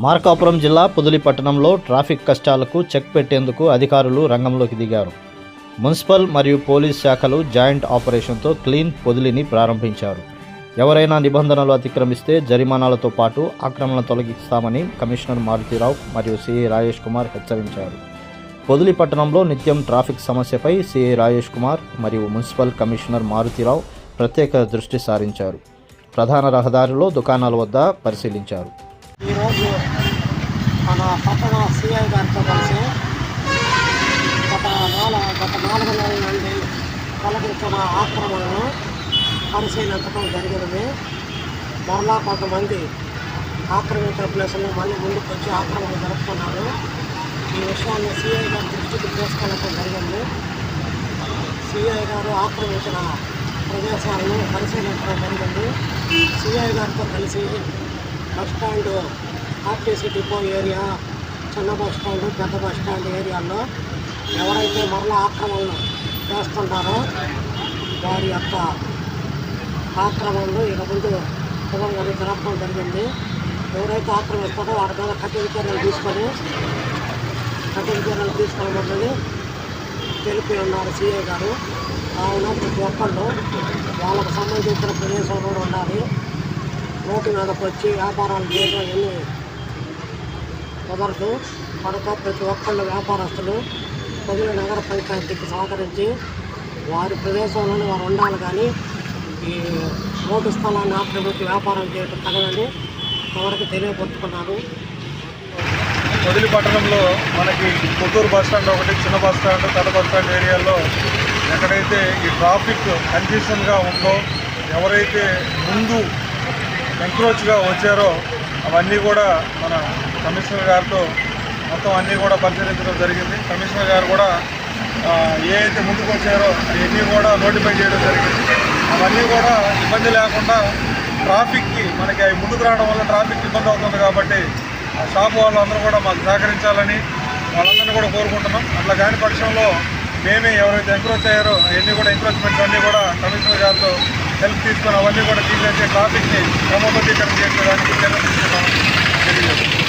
మార్కాపురం జిల్లా పొదిలి పట్టణంలో ట్రాఫిక్ కష్టాలకు చెక్ పెట్టేందుకు అధికారులు రంగంలోకి దిగారు. మున్సిపల్ మరియు పోలీస్ శాఖలు జాయింట్ ఆపరేషన్తో క్లీన్ పొదిలిని ప్రారంభించారు. ఎవరైనా నిబంధనలు అతిక్రమిస్తే జరిమానాలతో పాటు ఆక్రమణ తొలగిస్తామని కమిషనర్ మారుతీరావు మరియు సిఐ రాజేష్ కుమార్ హెచ్చరించారు. పొదిలి పట్టణంలో నిత్యం ట్రాఫిక్ సమస్యపై సిఐ రాజేష్ కుమార్ మరియు మున్సిపల్ కమిషనర్ మారుతీరావు ప్రత్యేక దృష్టి సారించారు. ప్రధాన రహదారిలో దుకాణాల వద్ద పరిశీలించారు. ఈరోజు మన పట్టణ సిఐ గారితో కలిసి గత 4 నెలల నుండి తొలగించిన ఆక్రమణను పరిశీలించడం జరిగినది. మరలా కొంతమంది ఆక్రమిత ప్లేసులు మళ్ళీ ముందుకు వచ్చి ఆక్రమణ జరుపుతున్నారు. ఈ విషయాన్ని సిఐ గారి దృష్టికి తీసుకెళ్ళడం జరిగింది. సిఐ గారు ఆక్రమించిన ప్రదేశాలను పరిశీలించడం జరిగింది. సిఐ గారితో కలిసి బస్టాండ్, ఆర్టీసీ డిపో ఏరియా, చిన్న బస్టాండ్, పెద్ద బస్టాండ్ ఏరియాల్లో ఎవరైతే మరలా ఆక్రమణలు చేస్తున్నారో వారి యొక్క ఆక్రమణలు ఇక ముందు పునరుద్ధరణ జరపడం జరిగింది. ఎవరైతే ఆక్రమిస్తారో వారి మీద కఠిన చర్యలు తీసుకోవాలని తెలిపి ఉన్నారు సిఐ గారు. కావున ప్రతి ఒక్కళ్ళు వాళ్ళకు సంబంధించిన ప్రదేశంలో ఉండాలి. రోడ్డు మీదకి వచ్చి వ్యాపారాలు చేయడం ఎన్ని కుదరదు. కనుక ప్రతి ఒక్కళ్ళు వ్యాపారస్తులు పొదిలి నగర పంచాయతీకి సహకరించి వారి ప్రదేశంలోనే వారు ఉండాలి. కానీ ఈ రోడ్డు స్థలాన్ని ఆక్రమించి వ్యాపారం చేయడం తగదని ఎవరికి తెలియపరుచుకున్నారు. పొదిలి పట్టణంలో మనకి కొత్తూరు బస్టాండ్ ఒకటి, చిన్న బస్టాండ్, పెద్ద బస్టాండ్ ఏరియాల్లో ఎక్కడైతే ఈ ట్రాఫిక్ కన్ఫ్యూషన్గా ఉందో, ఎవరైతే ముందు ఎంక్రోచ్గా వచ్చారో అవన్నీ కూడా మన కమిషనర్ గారితో మొత్తం అన్నీ కూడా పరిశీలించడం జరిగింది. కమిషనర్ గారు కూడా ఏ అయితే ముందుకు వచ్చారో అవన్నీ కూడా నోటిఫై చేయడం జరిగింది. అవన్నీ కూడా ఇబ్బంది లేకుండా ట్రాఫిక్కి మనకి అవి ముందుకు రావడం వల్ల ట్రాఫిక్ ఇబ్బంది అవుతుంది. కాబట్టి ఆ షాప్ వాళ్ళందరూ కూడా మాకు సహకరించాలని వాళ్ళందరినీ కూడా కోరుకుంటున్నాం. అట్లా కాని పక్షంలో మేమే ఎవరైతే ఎంక్రోచ్ అయ్యారో అవన్నీ కూడా ఎంక్రోచ్మెంట్స్ అన్నీ కూడా కమిషనర్ గారితో హెల్ప్ తీసుకొని అవన్నీ కూడా తీసేసి ట్రాఫిక్ని క్రమబద్ధీకరణ చేసేదానికి చర్యలు తీసుకున్నామని తెలియజేస్తాం.